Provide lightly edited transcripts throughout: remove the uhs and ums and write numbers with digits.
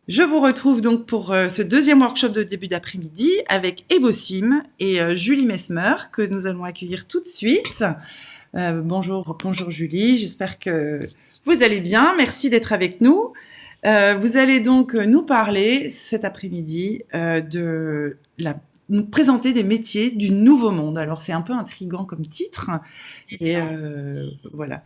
Je vous retrouve donc pour ce deuxième workshop de début d'après-midi avec Evosim et Julie Mesmer que nous allons accueillir tout de suite. Bonjour Julie, j'espère que vous allez bien. Merci d'être avec nous. Vous allez donc nous parler cet après-midi nous présenter des métiers du nouveau monde. Alors c'est un peu intriguant comme titre et voilà.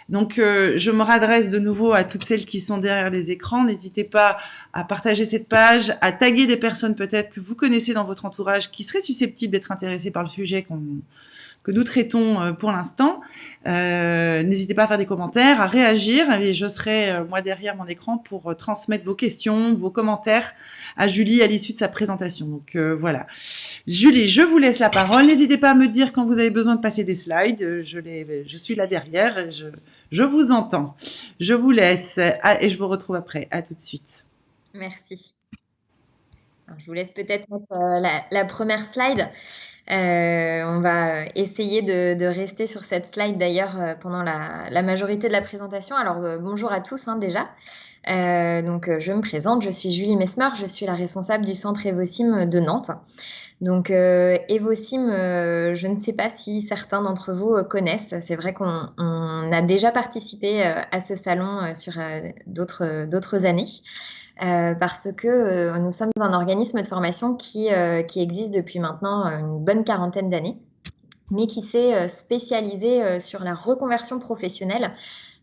Donc, je me radresse de nouveau à toutes celles qui sont derrière les écrans. N'hésitez pas à partager cette page, à taguer des personnes peut-être que vous connaissez dans votre entourage qui seraient susceptibles d'être intéressées par le sujet que nous traitons pour l'instant. N'hésitez pas à faire des commentaires, à réagir et je serai moi derrière mon écran pour transmettre vos questions, vos commentaires à Julie à l'issue de sa présentation. Donc voilà. Julie, je vous laisse la parole. N'hésitez pas à me dire quand vous avez besoin de passer des slides. Je suis là derrière et je vous entends. Je vous laisse et je vous retrouve après. À tout de suite. Merci. Alors, je vous laisse peut-être mettre la première slide. On va essayer de rester sur cette slide d'ailleurs pendant la majorité de la présentation. Alors bonjour à tous déjà. Donc je me présente, je suis Julie Mesmer, je suis la responsable du centre Evosim de Nantes. Donc Evosim, je ne sais pas si certains d'entre vous connaissent. C'est vrai qu'on a déjà participé à ce salon sur d'autres années. Parce que nous sommes un organisme de formation qui existe depuis maintenant une bonne quarantaine d'années, mais qui s'est spécialisé sur la reconversion professionnelle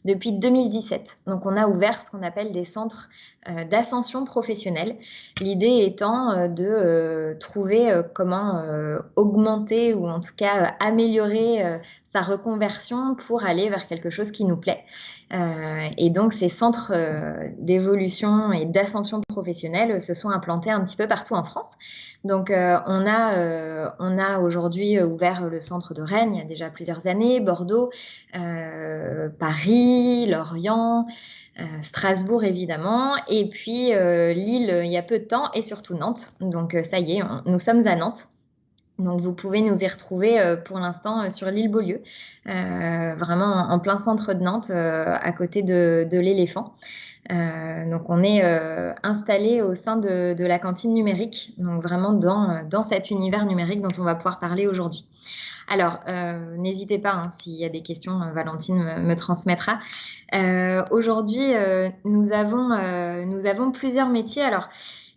depuis 2017. Donc, on a ouvert ce qu'on appelle des centres d'ascension professionnelle. L'idée étant de trouver comment augmenter ou en tout cas améliorer sa reconversion pour aller vers quelque chose qui nous plaît. Et donc, ces centres d'évolution et d'ascension professionnelle se sont implantés un petit peu partout en France. Donc, on a aujourd'hui ouvert le centre de Rennes il y a déjà plusieurs années, Bordeaux, Paris, Lorient, Strasbourg évidemment, et puis Lille il y a peu de temps, et surtout Nantes. Donc, ça y est, nous sommes à Nantes. Donc, vous pouvez nous y retrouver pour l'instant sur l'île Beaulieu, vraiment en plein centre de Nantes, à côté de l'éléphant. Donc, on est installé au sein de la cantine numérique, donc vraiment dans cet univers numérique dont on va pouvoir parler aujourd'hui. Alors, n'hésitez pas, s'il y a des questions, Valentine me transmettra. Aujourd'hui, nous avons plusieurs métiers. Alors,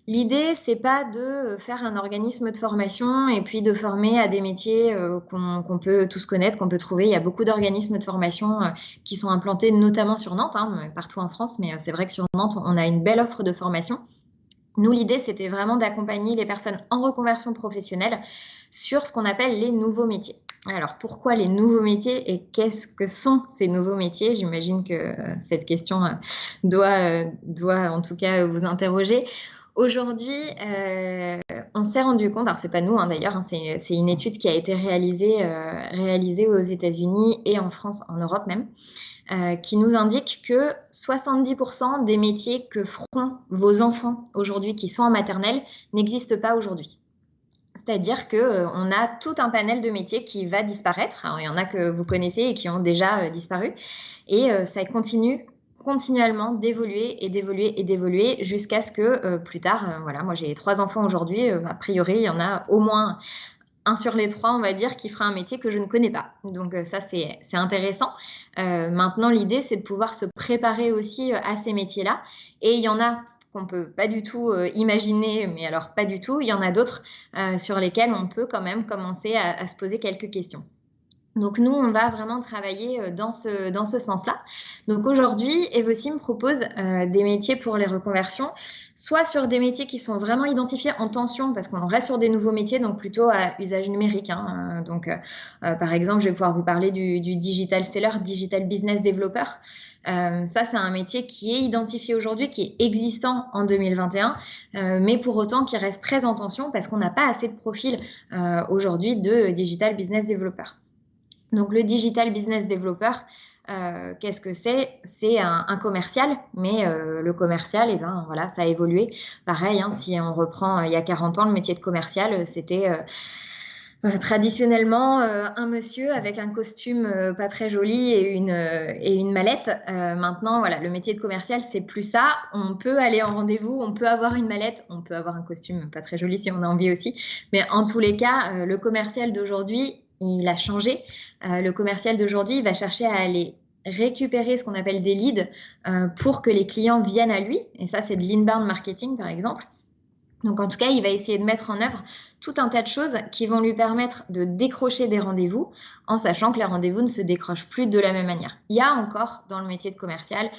l'idée, c'est pas de faire un organisme de formation et puis de former à des métiers qu'on peut tous connaître, qu'on peut trouver. Il y a beaucoup d'organismes de formation qui sont implantés, notamment sur Nantes, partout en France, mais c'est vrai que sur Nantes, on a une belle offre de formation. Nous, l'idée, c'était vraiment d'accompagner les personnes en reconversion professionnelle sur ce qu'on appelle les nouveaux métiers. Alors, pourquoi les nouveaux métiers et qu'est-ce que sont ces nouveaux métiers? J'imagine que cette question doit en tout cas vous interroger. Aujourd'hui, on s'est rendu compte, alors c'est pas nous d'ailleurs, c'est une étude qui a été réalisée aux États-Unis et en France, en Europe même, qui nous indique que 70% des métiers que feront vos enfants aujourd'hui qui sont en maternelle n'existent pas aujourd'hui. C'est-à-dire qu'on a tout un panel de métiers qui va disparaître. Alors, il y en a que vous connaissez et qui ont déjà disparu. Et ça continue continuellement d'évoluer et d'évoluer et d'évoluer jusqu'à ce que plus tard, voilà, moi j'ai 3 enfants aujourd'hui, a priori il y en a au moins un sur les 3, on va dire, qui fera un métier que je ne connais pas. Donc ça, c'est intéressant. Maintenant, l'idée, c'est de pouvoir se préparer aussi à ces métiers-là. Et il y en a qu'on ne peut pas du tout imaginer, mais alors pas du tout. Il y en a d'autres sur lesquels on peut quand même commencer à se poser quelques questions. Donc nous, on va vraiment travailler dans ce sens-là. Donc aujourd'hui, Evosim propose des métiers pour les reconversions, soit sur des métiers qui sont vraiment identifiés en tension, parce qu'on reste sur des nouveaux métiers, donc plutôt à usage numérique. Donc par exemple, je vais pouvoir vous parler du digital seller, digital business developer. Ça, c'est un métier qui est identifié aujourd'hui, qui est existant en 2021, mais pour autant qui reste très en tension parce qu'on n'a pas assez de profils aujourd'hui de digital business developer. Donc, le Digital Business Developer, qu'est-ce que c'est? C'est un commercial, mais le commercial, voilà, ça a évolué. Pareil, si on reprend il y a 40 ans, le métier de commercial, c'était Traditionnellement, un monsieur avec un costume pas très joli et une mallette. Maintenant, voilà, le métier de commercial, c'est plus ça. On peut aller en rendez-vous, on peut avoir une mallette, on peut avoir un costume pas très joli si on a envie aussi. Mais en tous les cas, le commercial d'aujourd'hui, il a changé. Le commercial d'aujourd'hui, il va chercher à aller récupérer ce qu'on appelle des leads pour que les clients viennent à lui. Et ça, c'est de l'inbound marketing, par exemple. Donc en tout cas, il va essayer de mettre en œuvre tout un tas de choses qui vont lui permettre de décrocher des rendez-vous en sachant que les rendez-vous ne se décrochent plus de la même manière. Il y a encore dans le métier de commercial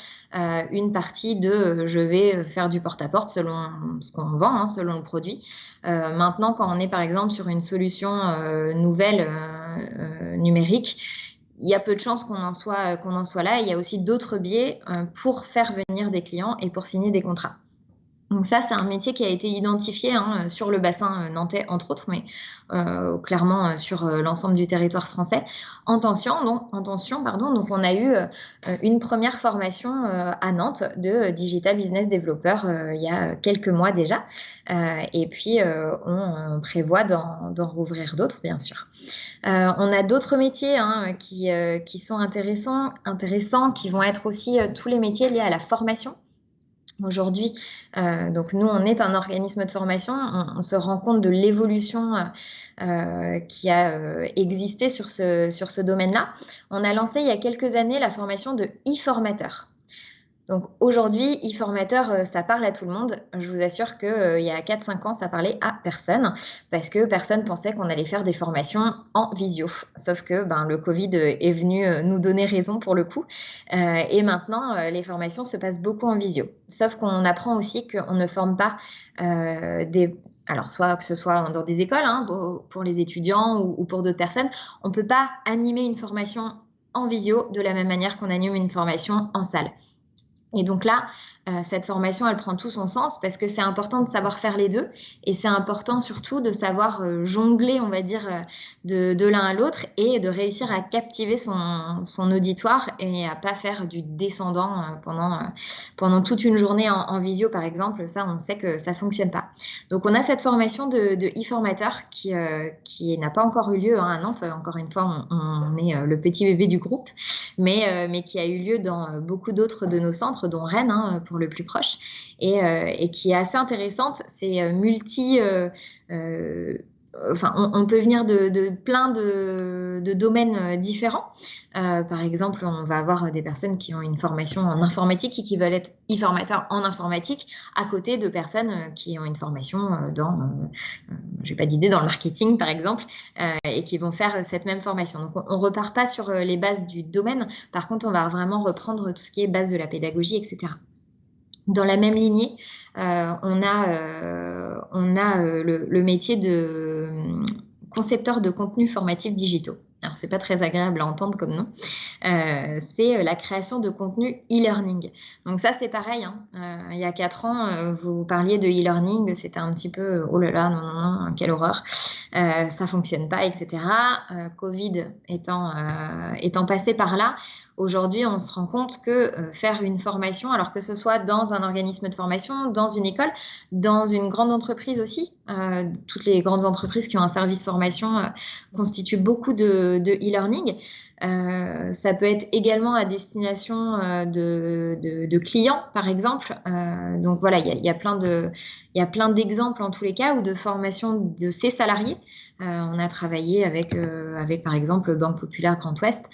une partie de je vais faire du porte-à-porte selon ce qu'on vend, hein, selon le produit. Maintenant, quand on est par exemple sur une solution nouvelle numérique, il y a peu de chances qu'on en soit là. Il y a aussi d'autres biais pour faire venir des clients et pour signer des contrats. Donc ça, c'est un métier qui a été identifié sur le bassin nantais, entre autres, mais clairement sur l'ensemble du territoire français. En tension, donc on a eu une première formation à Nantes de Digital Business Developer il y a quelques mois déjà. Et puis, on prévoit d'en rouvrir d'autres, bien sûr. On a d'autres métiers qui sont intéressants, qui vont être aussi tous les métiers liés à la formation. Aujourd'hui, donc nous, on est un organisme de formation, on se rend compte de l'évolution qui a existé sur ce domaine-là. On a lancé il y a quelques années la formation de e-formateur. Donc aujourd'hui, e-formateur, ça parle à tout le monde. Je vous assure qu'il y a 4-5 ans, ça parlait à personne parce que personne pensait qu'on allait faire des formations en visio. Sauf que le Covid est venu nous donner raison pour le coup. Et maintenant, les formations se passent beaucoup en visio. Sauf qu'on apprend aussi qu'on ne forme pas alors soit que ce soit dans des écoles pour les étudiants ou pour d'autres personnes, on ne peut pas animer une formation en visio de la même manière qu'on anime une formation en salle. Et donc là, cette formation, elle prend tout son sens parce que c'est important de savoir faire les deux et c'est important surtout de savoir jongler, on va dire, de l'un à l'autre et de réussir à captiver son auditoire et à pas faire du descendant pendant toute une journée en visio, par exemple. Ça, on sait que ça fonctionne pas. Donc, on a cette formation de e-formateur qui n'a pas encore eu lieu à Nantes. Encore une fois, on est le petit bébé du groupe, mais qui a eu lieu dans beaucoup d'autres de nos centres, dont Rennes, pour le plus proche, et qui est assez intéressante. C'est on peut venir de plein de domaines différents. Par exemple, on va avoir des personnes qui ont une formation en informatique et qui veulent être e-formateurs en informatique à côté de personnes qui ont une formation j'ai pas d'idée, dans le marketing par exemple, et qui vont faire cette même formation. Donc on repart pas sur les bases du domaine. Par contre, on va vraiment reprendre tout ce qui est base de la pédagogie, etc. Dans la même lignée, on a le métier de concepteur de contenus formatifs digitaux. Alors, c'est pas très agréable à entendre comme nom. C'est la création de contenus e-learning. Donc ça, c'est pareil. Il y a 4 ans, vous parliez de e-learning, c'était un petit peu oh là là, non, quelle horreur. Ça fonctionne pas, etc. Covid étant passé par là, aujourd'hui, on se rend compte que faire une formation, alors que ce soit dans un organisme de formation, dans une école, dans une grande entreprise aussi, toutes les grandes entreprises qui ont un service formation constituent beaucoup de e-learning. Ça peut être également à destination de clients, par exemple. Donc voilà, il y a plein d'exemples en tous les cas ou de formation de ses salariés. On a travaillé avec par exemple Banque Populaire Grand Ouest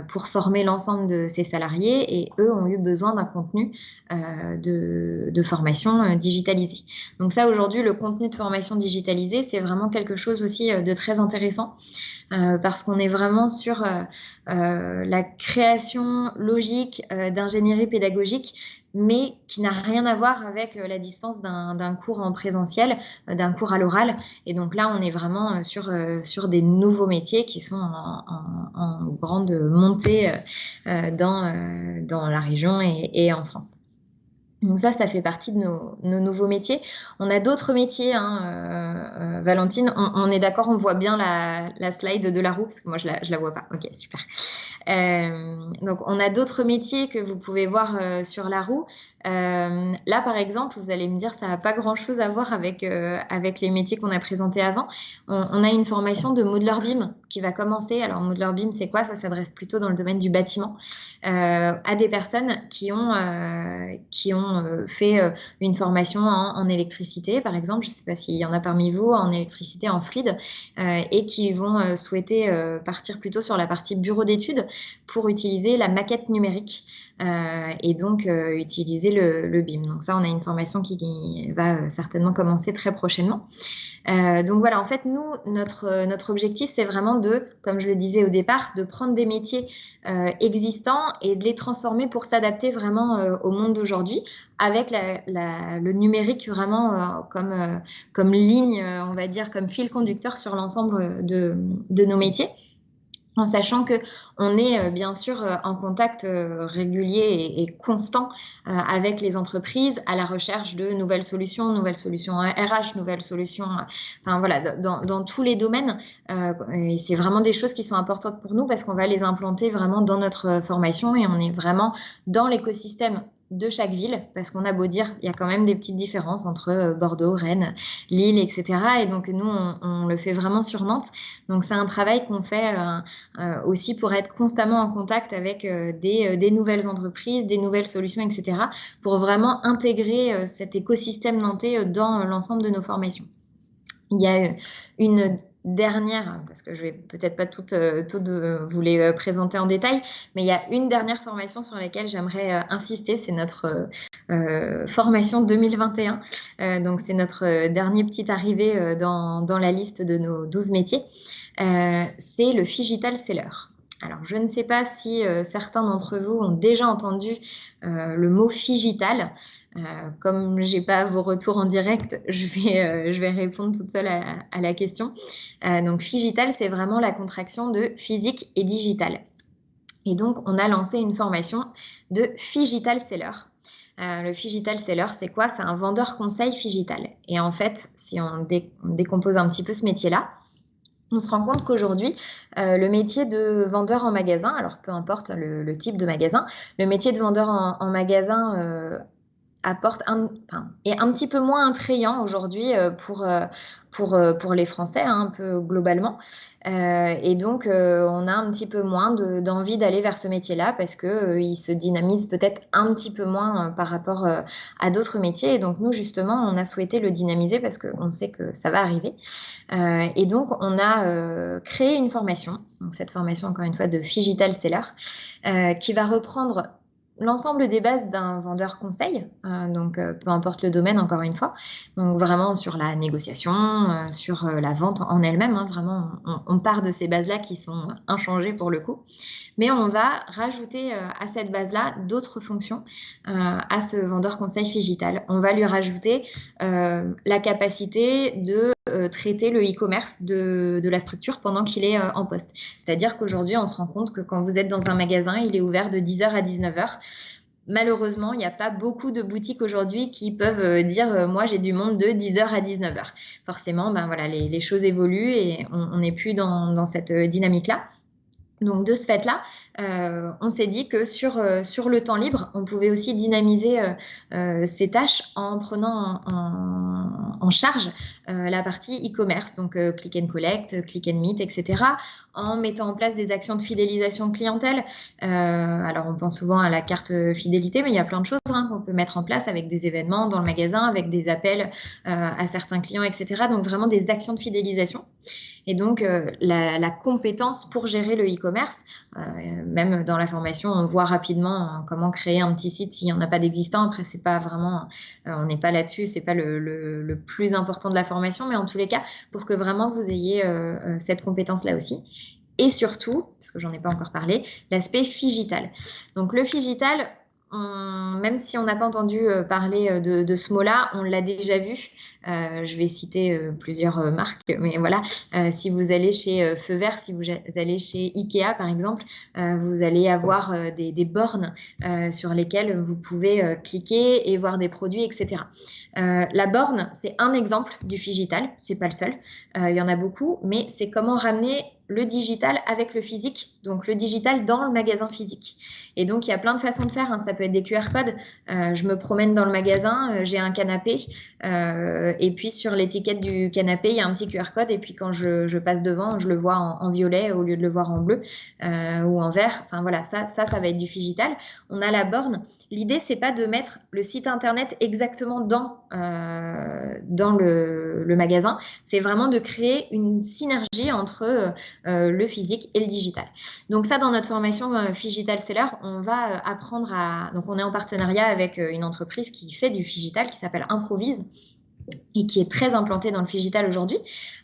pour former l'ensemble de ses salariés et eux ont eu besoin d'un contenu de formation digitalisé. Donc ça, aujourd'hui, le contenu de formation digitalisé, c'est vraiment quelque chose aussi de très intéressant parce qu'on est vraiment sur la création logique d'ingénierie pédagogique, mais qui n'a rien à voir avec la dispense d'un cours en présentiel, d'un cours à l'oral. Et donc là, on est vraiment sur des nouveaux métiers qui sont en grande montée dans la région et en France. Donc ça fait partie de nos nouveaux métiers. On a d'autres métiers, Valentine. On est d'accord, on voit bien la slide de la roue, parce que moi, je la vois pas. Ok, super. Donc, on a d'autres métiers que vous pouvez voir sur la roue. Là, par exemple, vous allez me dire, ça n'a pas grand-chose à voir avec les métiers qu'on a présentés avant. On a une formation de Modeler BIM qui va commencer. Alors, Modeler BIM, c'est quoi? Ça s'adresse plutôt dans le domaine du bâtiment à des personnes qui ont fait une formation en électricité, par exemple. Je ne sais pas s'il y en a parmi vous en électricité, en fluide, et qui vont souhaiter partir plutôt sur la partie bureau d'études pour utiliser la maquette numérique. Et donc utiliser le BIM. Donc ça, on a une formation qui va certainement commencer très prochainement. Donc voilà, en fait, nous, notre objectif, c'est vraiment de, comme je le disais au départ, de prendre des métiers existants et de les transformer pour s'adapter vraiment au monde d'aujourd'hui, avec le numérique vraiment comme ligne, on va dire, comme fil conducteur sur l'ensemble de nos métiers. En sachant que on est bien sûr en contact régulier et constant avec les entreprises à la recherche de nouvelles solutions RH, nouvelles solutions, enfin voilà, dans tous les domaines. Et c'est vraiment des choses qui sont importantes pour nous parce qu'on va les implanter vraiment dans notre formation et on est vraiment dans l'écosystème de chaque ville, parce qu'on a beau dire, il y a quand même des petites différences entre Bordeaux, Rennes, Lille, etc. Et donc nous, on le fait vraiment sur Nantes. Donc c'est un travail qu'on fait aussi pour être constamment en contact avec des nouvelles entreprises, des nouvelles solutions, etc. pour vraiment intégrer cet écosystème nantais dans l'ensemble de nos formations. Il y a une dernière, parce que je vais peut-être pas toutes vous les présenter en détail, mais il y a une dernière formation sur laquelle j'aimerais insister, c'est notre formation 2021. Donc c'est notre dernier petit arrivé dans la liste de nos 12 métiers. C'est le Figital Seller. Alors, je ne sais pas si certains d'entre vous ont déjà entendu le mot Figital. Comme je n'ai pas vos retours en direct, je vais répondre toute seule à la question. Donc, Figital, c'est vraiment la contraction de physique et digital. Et donc, on a lancé une formation de Figital Seller. Le Figital Seller, c'est quoi? C'est un vendeur conseil Figital. Et en fait, si on décompose un petit peu ce métier-là, on se rend compte qu'aujourd'hui, le métier de vendeur en magasin, alors peu importe le type de magasin, le métier de vendeur en magasin est un petit peu moins attrayant aujourd'hui pour les Français, hein, un peu globalement. Et donc, on a un petit peu moins d'envie d'aller vers ce métier-là parce qu'il se dynamise peut-être un petit peu moins par rapport à d'autres métiers. Et donc, nous, justement, on a souhaité le dynamiser parce qu'on sait que ça va arriver. Et donc, on a créé une formation, donc cette formation, encore une fois, de Figital Seller, qui va reprendre l'ensemble des bases d'un vendeur conseil, donc peu importe le domaine, encore une fois, donc vraiment sur la négociation, sur la vente en elle-même, hein, vraiment on part de ces bases-là qui sont inchangées pour le coup, mais on va rajouter à cette base-là d'autres fonctions à ce vendeur conseil Figital. On va lui rajouter la capacité de traiter le e-commerce de la structure pendant qu'il est en poste. C'est-à-dire qu'aujourd'hui, on se rend compte que quand vous êtes dans un magasin, il est ouvert de 10h à 19h. Malheureusement, il n'y a pas beaucoup de boutiques aujourd'hui qui peuvent dire moi j'ai du monde de 10h à 19h. Forcément, ben voilà, les choses évoluent et on n'est plus dans cette dynamique-là. Donc de ce fait-là, on s'est dit que sur le temps libre, on pouvait aussi dynamiser ces tâches en prenant en charge la partie e-commerce, donc click and collect, click and meet, etc., en mettant en place des actions de fidélisation clientèle. Alors on pense souvent à la carte fidélité, mais il y a plein de choses qu'on peut mettre en place avec des événements dans le magasin, avec des appels à certains clients, etc. Donc vraiment des actions de fidélisation. Et donc, la compétence pour gérer le e-commerce, même dans la formation, on voit rapidement comment créer un petit site s'il n'y en a pas d'existant. Après, c'est pas vraiment, on n'est pas là-dessus, c'est pas le plus important de la formation, mais en tous les cas, pour que vraiment vous ayez cette compétence-là aussi. Et surtout, parce que j'en ai pas encore parlé, l'aspect Figital. Donc, le Figital, même si on n'a pas entendu parler de ce mot-là, on l'a déjà vu. Je vais citer plusieurs marques, mais voilà, si vous allez chez Feu Vert, si vous allez chez Ikea par exemple, vous allez avoir des bornes sur lesquelles vous pouvez cliquer et voir des produits, etc. La borne, c'est un exemple du Figital, c'est pas le seul, il y en a beaucoup, mais c'est comment ramener le digital avec le physique, donc le digital dans le magasin physique. Et donc, il y a plein de façons de faire, hein. Ça peut être des QR codes. Je me promène dans le magasin, j'ai un canapé, et puis sur l'étiquette du canapé, il y a un petit QR code, et puis quand je passe devant, je le vois en violet au lieu de le voir en bleu ou en vert. Enfin voilà, ça va être du digital. On a la borne. L'idée, c'est pas de mettre le site internet exactement dans le magasin. C'est vraiment de créer une synergie entre le physique et le digital. Donc ça, dans notre formation Phygital Seller, on va apprendre à... Donc on est en partenariat avec une entreprise qui fait du Phygital qui s'appelle Improvise et qui est très implantée dans le Phygital aujourd'hui.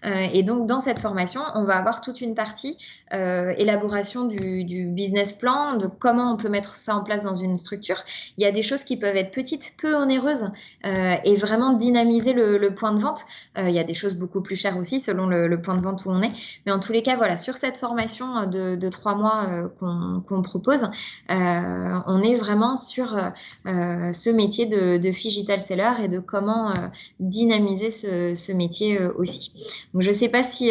Et donc, dans cette formation, on va avoir toute une partie élaboration du business plan, de comment on peut mettre ça en place dans une structure. Il y a des choses qui peuvent être petites, peu onéreuses, et vraiment dynamiser le point de vente. Il y a des choses beaucoup plus chères aussi, selon le point de vente où on est. Mais en tous les cas, voilà, sur cette formation de 3 mois qu'on propose, on est vraiment sur ce métier de Phygital Seller et de comment dynamiser ce métier aussi. Donc, je ne sais pas si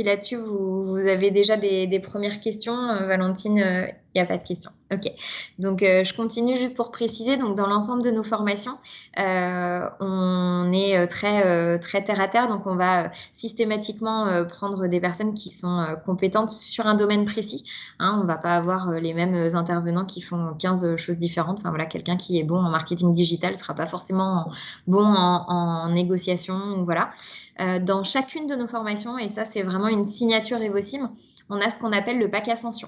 là-dessus, vous avez déjà des premières questions. Valentine, il n'y a pas de questions. OK. Donc, je continue juste pour préciser. Donc, dans l'ensemble de nos formations, on est très terre à terre. Donc, on va systématiquement prendre des personnes qui sont compétentes sur un domaine précis. Hein, on ne va pas avoir les mêmes intervenants qui font 15 choses différentes. Enfin, voilà, quelqu'un qui est bon en marketing digital ne sera pas forcément bon en négociation. Voilà. Dans chacune de nos formations, et ça, c'est vraiment une signature Evosim, on a ce qu'on appelle le pack Ascension.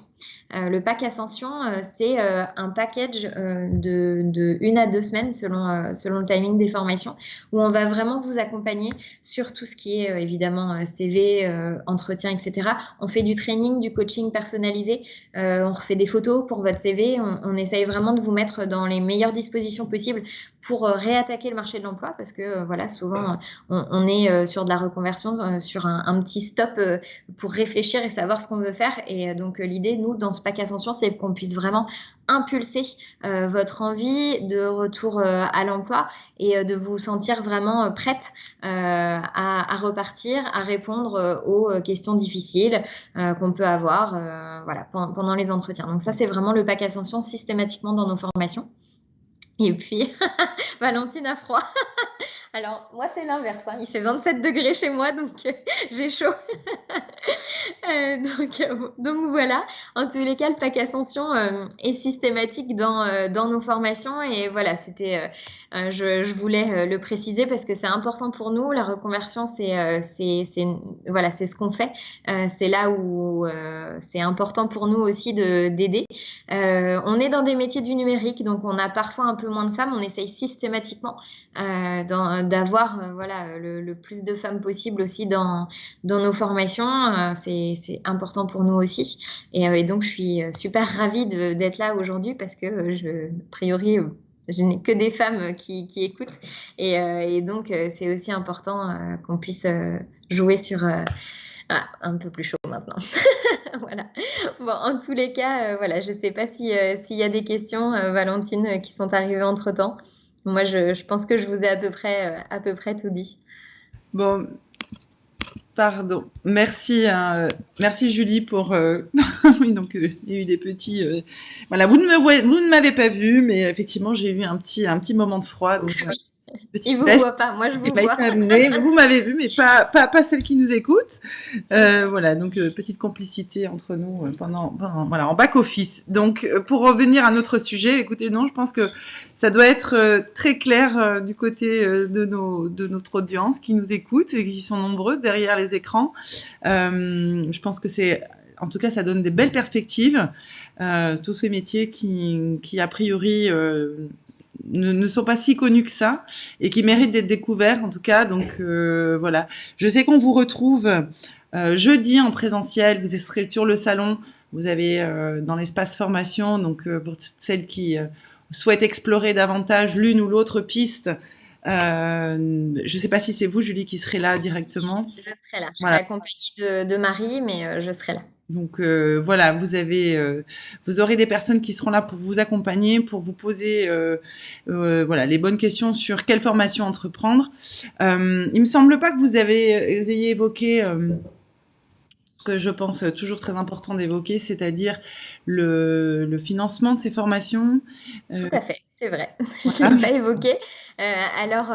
Le pack Ascension, c'est un package de 1 à 2 semaines selon le timing des formations, où on va vraiment vous accompagner sur tout ce qui est évidemment CV, entretien, etc. On fait du training, du coaching personnalisé, on refait des photos pour votre CV, on essaye vraiment de vous mettre dans les meilleures dispositions possibles pour réattaquer le marché de l'emploi, parce que voilà, souvent on est sur de la reconversion, sur un petit stop pour réfléchir et savoir ce qu'on veut faire. Et donc l'idée, nous, dans ce pack Ascension, c'est qu'on puisse vraiment impulser votre envie de retour à l'emploi et de vous sentir vraiment prête à repartir, à répondre aux questions difficiles qu'on peut avoir voilà, pendant les entretiens. Donc ça, c'est vraiment le pack Ascension systématiquement dans nos formations. Et puis, Valentine a froid. Alors, moi, c'est l'inverse, hein. Il fait 27 degrés chez moi, donc j'ai chaud. Donc voilà. En tous les cas, le pack Ascension est systématique dans nos formations. Et voilà, je voulais le préciser parce que c'est important pour nous. La reconversion, voilà, c'est ce qu'on fait. C'est là où c'est important pour nous aussi d'aider. On est dans des métiers du numérique, donc on a parfois un peu moins de femmes. On essaye systématiquement d'avoir voilà, le plus de femmes possible aussi dans nos formations. C'est important pour nous aussi. Et donc, je suis super ravie d'être là aujourd'hui parce que, a priori, je n'ai que des femmes qui écoutent. Et donc, c'est aussi important qu'on puisse jouer sur... un peu plus chaud maintenant. Voilà. Bon, en tous les cas, voilà, je ne sais pas s'il y a des questions, Valentine, qui sont arrivées entre-temps. Moi, je pense que je vous ai à peu près tout dit. Bon, pardon. Merci, merci Julie pour. Oui, donc il y a eu des petits. Voilà, vous ne m'avez pas vu, mais effectivement, j'ai eu un petit moment de froid. Donc, il vous voit pas, moi je vous vois. Vous m'avez vu, mais pas celle qui nous écoute. Voilà, donc petite complicité entre nous voilà, en back office. Donc pour revenir à notre sujet, écoutez, non, je pense que ça doit être très clair du côté de notre audience qui nous écoute et qui sont nombreuses derrière les écrans. Je pense que en tout cas, ça donne des belles perspectives. Tous ces métiers qui a priori ne sont pas si connus que ça et qui méritent d'être découverts en tout cas. Donc voilà. Je sais qu'on vous retrouve jeudi en présentiel. Vous serez sur le salon. Vous avez dans l'espace formation. Donc pour celles qui souhaitent explorer davantage l'une ou l'autre piste. Je ne sais pas si c'est vous, Julie, qui serez là directement. Je serai là. Je serai accompagnée de Marie, mais je serai là. Donc voilà, vous aurez des personnes qui seront là pour vous accompagner, pour vous poser voilà, les bonnes questions sur quelle formation entreprendre. Il me semble pas que vous ayez évoqué que je pense toujours très important d'évoquer, c'est-à-dire le financement de ces formations. Tout à fait, c'est vrai. Je Voilà. l'ai pas évoqué. Alors,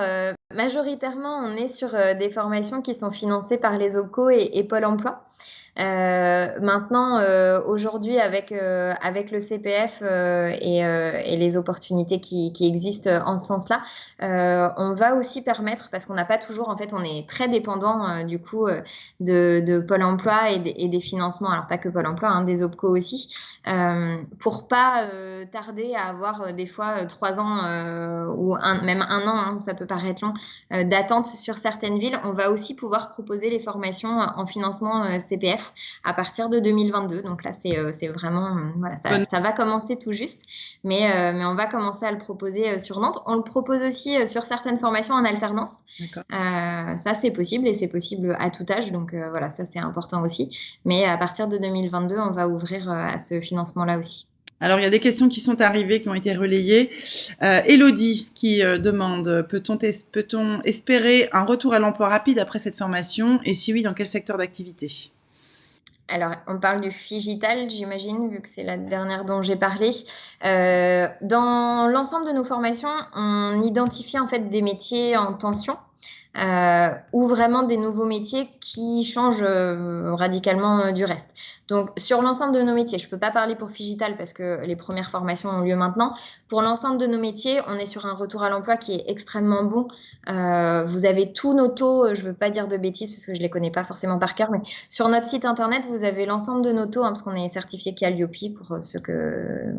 majoritairement, on est sur des formations qui sont financées par les OPCO et Pôle emploi. Maintenant, aujourd'hui, avec le CPF et les opportunités qui existent en ce sens-là, on va aussi permettre, parce qu'on n'a pas toujours, en fait, on est très dépendant du coup de Pôle emploi et des financements, alors pas que Pôle emploi, hein, des OPCO aussi, pour pas tarder à avoir des fois 3 ans ou même un an, hein, ça peut paraître long, d'attente sur certaines villes. On va aussi pouvoir proposer les formations en financement CPF à partir de 2022. Donc là, c'est vraiment, voilà, Bonne- ça va commencer tout juste, mais on va commencer à le proposer sur Nantes. On le propose aussi sur certaines formations en alternance. D'accord. Ça, c'est possible et c'est possible à tout âge. Donc voilà, ça, c'est important aussi. Mais à partir de 2022, on va ouvrir à ce financement-là aussi. Alors, il y a des questions qui sont arrivées, qui ont été relayées. Élodie qui demande, peut-on espérer un retour à l'emploi rapide après cette formation? Et si oui, dans quel secteur d'activité? Alors, on parle du Figital, j'imagine, vu que c'est la dernière dont j'ai parlé. Dans l'ensemble de nos formations, on identifie en fait des métiers en tension. Ou vraiment des nouveaux métiers qui changent radicalement du reste. Donc, sur l'ensemble de nos métiers, je ne peux pas parler pour Figital parce que les premières formations ont lieu maintenant. Pour l'ensemble de nos métiers, on est sur un retour à l'emploi qui est extrêmement bon. Vous avez tous nos taux, je ne veux pas dire de bêtises parce que je ne les connais pas forcément par cœur, mais sur notre site internet, vous avez l'ensemble de nos taux, hein, parce qu'on est certifié Calliope pour ceux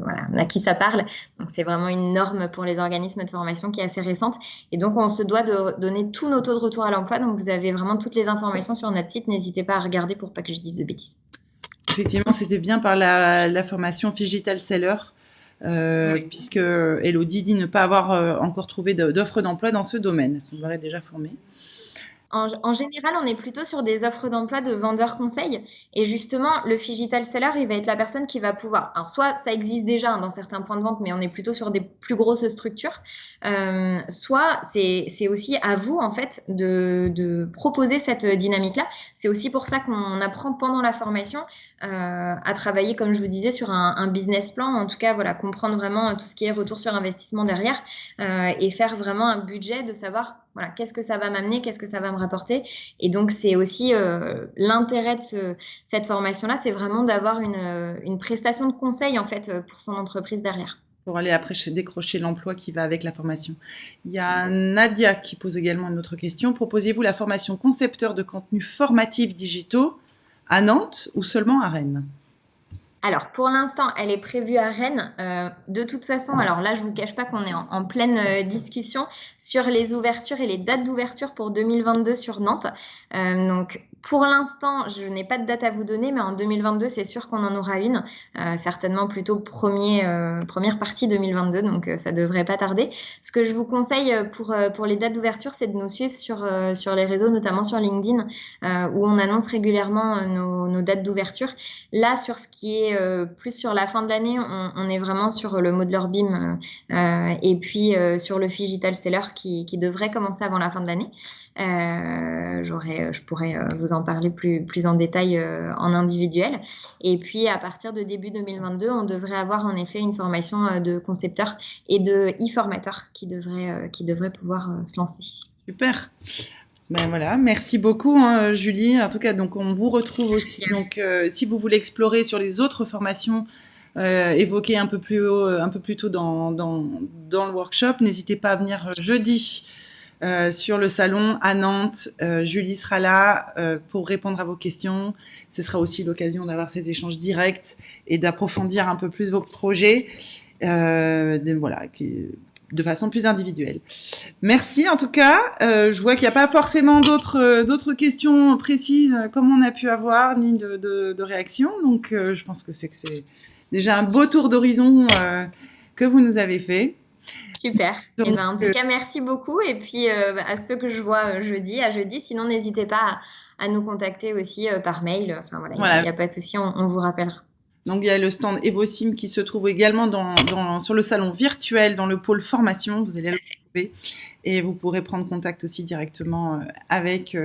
voilà, à qui ça parle. Donc, c'est vraiment une norme pour les organismes de formation qui est assez récente. Et donc, on se doit de donner tous nos taux de retour à l'emploi. Donc, vous avez vraiment toutes les informations sur notre site. N'hésitez pas à regarder pour pas que je dise de bêtises. Effectivement, c'était bien par la formation Figital Seller, Oui. puisque Elodie dit ne pas avoir encore trouvé d'offre d'emploi dans ce domaine. On aurait déjà formé. En général, on est plutôt sur des offres d'emploi de vendeurs conseils. Et justement, le Figital Seller, il va être la personne qui va pouvoir. Alors, soit ça existe déjà dans certains points de vente, mais on est plutôt sur des plus grosses structures. Soit c'est aussi à vous, en fait, de proposer cette dynamique-là. C'est aussi pour ça qu'on apprend pendant la formation à travailler, comme je vous disais, sur un business plan. En tout cas, voilà, comprendre vraiment tout ce qui est retour sur investissement derrière et faire vraiment un budget de savoir voilà, qu'est-ce que ça va m'amener, qu'est-ce que ça va me rapporter. Et donc, c'est aussi l'intérêt de cette formation-là, c'est vraiment d'avoir une prestation de conseil, en fait, pour son entreprise derrière. Pour aller après décrocher l'emploi qui va avec la formation. Il y a Nadia qui pose également une autre question. Proposez-vous la formation concepteur de contenus formatifs digitaux à Nantes ou seulement à Rennes? Alors, pour l'instant, elle est prévue à Rennes. De toute façon, alors là, je ne vous cache pas qu'on est en pleine discussion sur les ouvertures et les dates d'ouverture pour 2022 sur Nantes. Donc, pour l'instant, je n'ai pas de date à vous donner, mais en 2022, c'est sûr qu'on en aura une. Certainement plutôt première partie 2022, donc ça ne devrait pas tarder. Ce que je vous conseille pour les dates d'ouverture, c'est de nous suivre sur les réseaux, notamment sur LinkedIn, où on annonce régulièrement nos dates d'ouverture. Là, sur ce qui est plus sur la fin de l'année, on est vraiment sur le Modeler BIM et puis sur le Figital Seller qui devrait commencer avant la fin de l'année. Je pourrais vous en parler plus en détail en individuel. Et puis, à partir de début 2022, on devrait avoir en effet une formation de concepteur et de e-formateur qui devrait pouvoir se lancer. Super. Ben voilà, merci beaucoup hein, Julie. En tout cas, donc on vous retrouve aussi. Donc, si vous voulez explorer sur les autres formations évoquées un peu plus haut, un peu plus tôt dans le workshop, n'hésitez pas à venir jeudi sur le salon à Nantes. Julie sera là pour répondre à vos questions. Ce sera aussi l'occasion d'avoir ces échanges directs et d'approfondir un peu plus vos projets. Voilà, de façon plus individuelle. Merci en tout cas. Je vois qu'il n'y a pas forcément d'autres questions précises comme on a pu avoir, ni de réactions. Donc je pense que c'est déjà un beau tour d'horizon que vous nous avez fait. Super. Donc, Et ben, en tout cas, merci beaucoup. Et puis, à ceux que je vois à jeudi, sinon n'hésitez pas à nous contacter aussi par mail. Enfin voilà, il n'y a pas de souci, on vous rappellera. Donc il y a le stand Evosim qui se trouve également sur le salon virtuel dans le pôle formation. Vous allez le trouver et vous pourrez prendre contact aussi directement avec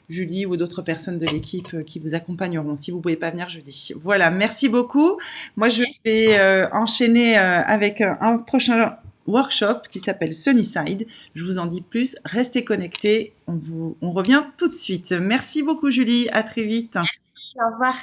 Julie ou d'autres personnes de l'équipe qui vous accompagneront si vous ne pouvez pas venir jeudi. Voilà, merci beaucoup. Moi, je vais enchaîner avec un prochain workshop qui s'appelle Sunnyside. Je vous en dis plus. Restez connectés. On revient tout de suite. Merci beaucoup, Julie. À très vite. Merci, au revoir.